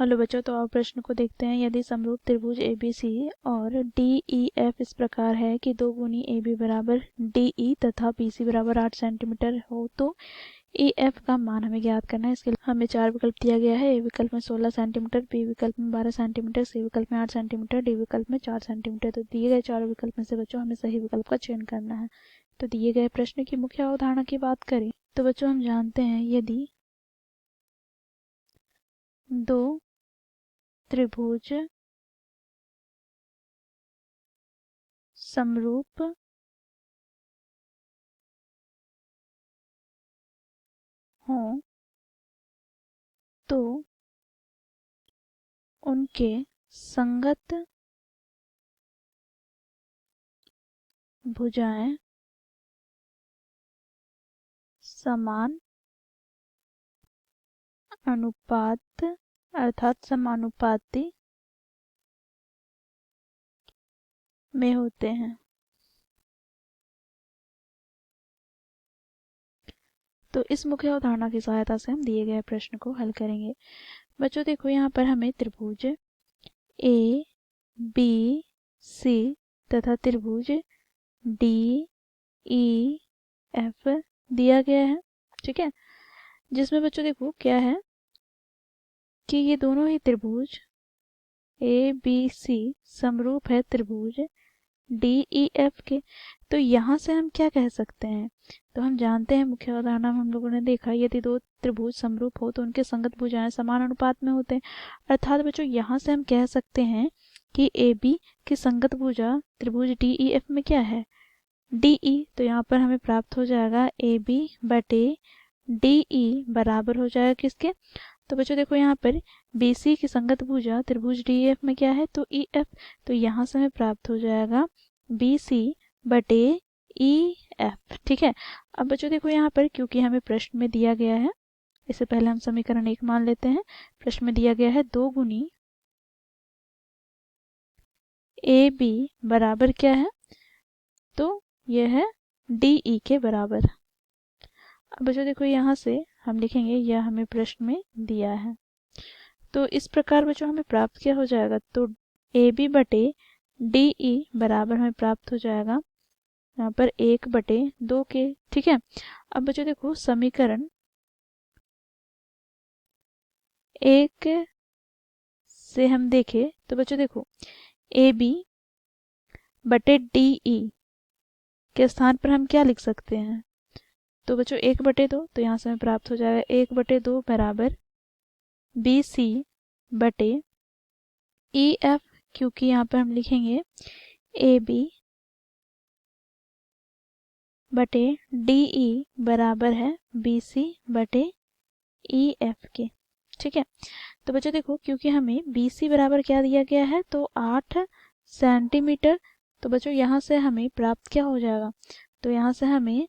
Hello बच्चों, तो आप प्रश्न को देखते हैं। यदि समरूप त्रिभुज ABC और DEF इस प्रकार है कि 2 गुनी AB बराबर DE तथा BC बराबर 8 सेंटीमीटर हो तो EF का मान हमें ज्ञात करना है। इसके लिए हमें 4 विकल्प दिया गया है। A विकल्प में 16 सेंटीमीटर, B विकल्प में 12 सेंटीमीटर, C विकल्प में 8 सेंटीमीटर, D विकल्प में 4 सेंटीमीटर। तो दिए गए चारों विकल्प में से बच्चों हमें सही विकल्प का चयन करना है। तो दिए गए प्रश्न की मुख्य अवधारणा की बात करें तो बच्चों हम जानते हैं, यदि 2 त्रिभुज समरूप हों तो उनके संगत भुजाएं समान अनुपात अर्थात समानुपाती में होते हैं। तो इस मुख्य अवधारणा की सहायता से हम दिए गए प्रश्न को हल करेंगे। बच्चों देखो, यहाँ पर हमें त्रिभुज A B C तथा त्रिभुज D E F दिया गया है, ठीक है। जिसमें बच्चों देखो क्या है कि ये दोनों ही त्रिभुज A B C समरूप है त्रिभुज D E F के। तो यहाँ से हम क्या कह सकते हैं, तो हम जानते हैं मुख्य अवधारणा में हम लोगों ने देखा, यदि 2 त्रिभुज समरूप हो तो उनके संगत भुजाएं समान अनुपात में होते हैं। अर्थात बच्चों यहाँ से हम कह सकते हैं कि AB की संगत भुजा त्रिभुज DEF में क्या है, DE। तो यहाँ पर हमें प्राप्त हो जाएगा AB बटे DE बराबर हो जाएगा किसके, तो बच्चों देखो यहाँ पर BC की संगत भुजा त्रिभुज DEF में क्या है, तो EF। तो यहाँ से हमें प्राप्त हो जाएगा BC बटे EF, ठीक है। अब बच्चों देखो यहाँ पर क्योंकि हमें प्रश्न में दिया गया है, इससे पहले हम समीकरण 1 मान लेते हैं। प्रश्न में दिया गया है 2 गुनी AB बराबर क्या है, तो यह है DE के बराबर। अब बच्चों देखो यहाँ से हम लिखेंगे, यह हमें प्रश्न में दिया है। तो इस प्रकार बच्चों हमें प्राप्त क्या हो जाएगा, तो AB बटे DE बराबर हमें प्राप्त हो जाएगा यहाँ पर 1 बटे 2 के, ठीक है। अब बच्चों देखो समीकरण 1 से हम देखें तो बच्चों देखो AB बटे DE के स्थान पर हम क्या लिख सकते हैं, तो बच्चों 1 बटे 2, तो यहाँ से हमें प्राप्त हो जाएगा 1 बटे 2 बराबर BC बटे EF, क्योंकि यहाँ पर हम लिखेंगे AB बटे DE बराबर है BC बटे EF के, ठीक है। तो बच्चों देखो क्योंकि हमें BC बराबर क्या दिया गया है, तो 8 सेंटीमीटर। तो बच्चों यहाँ से हमें प्राप्त क्या हो जाएगा, तो यहाँ से हमें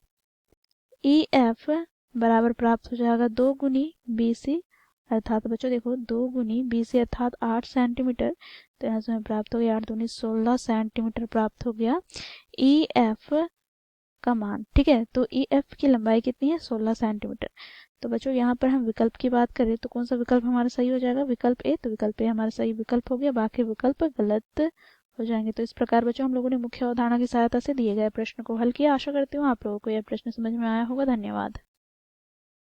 EF बराबर प्राप्त हो जाएगा 2 गुनी BC, अर्थात बच्चों देखो 2 गुनी BC अर्थात 8 सेंटीमीटर। तो यहाँ से हमें प्राप्त हो गया 8 दूनी 16 सेंटीमीटर प्राप्त हो गया EF का मान, ठीक है। तो EF की लंबाई कितनी है, 16 सेंटीमीटर। तो बच्चों यहाँ पर हम विकल्प की बात करें तो कौन सा विकल्प हमारा सही हो जाएगा, विकल्प A। तो विकल्प A हमारा सही विकल्प हो गया, बाकी विकल्प गलत हो जाएंगे। तो इस प्रकार बच्चों हम लोगों ने मुख्य अवधारणा की सहायता से दिए गए प्रश्न को हल किया। आशा करती हूँ आप लोगों को यह प्रश्न समझ में आया होगा। धन्यवाद।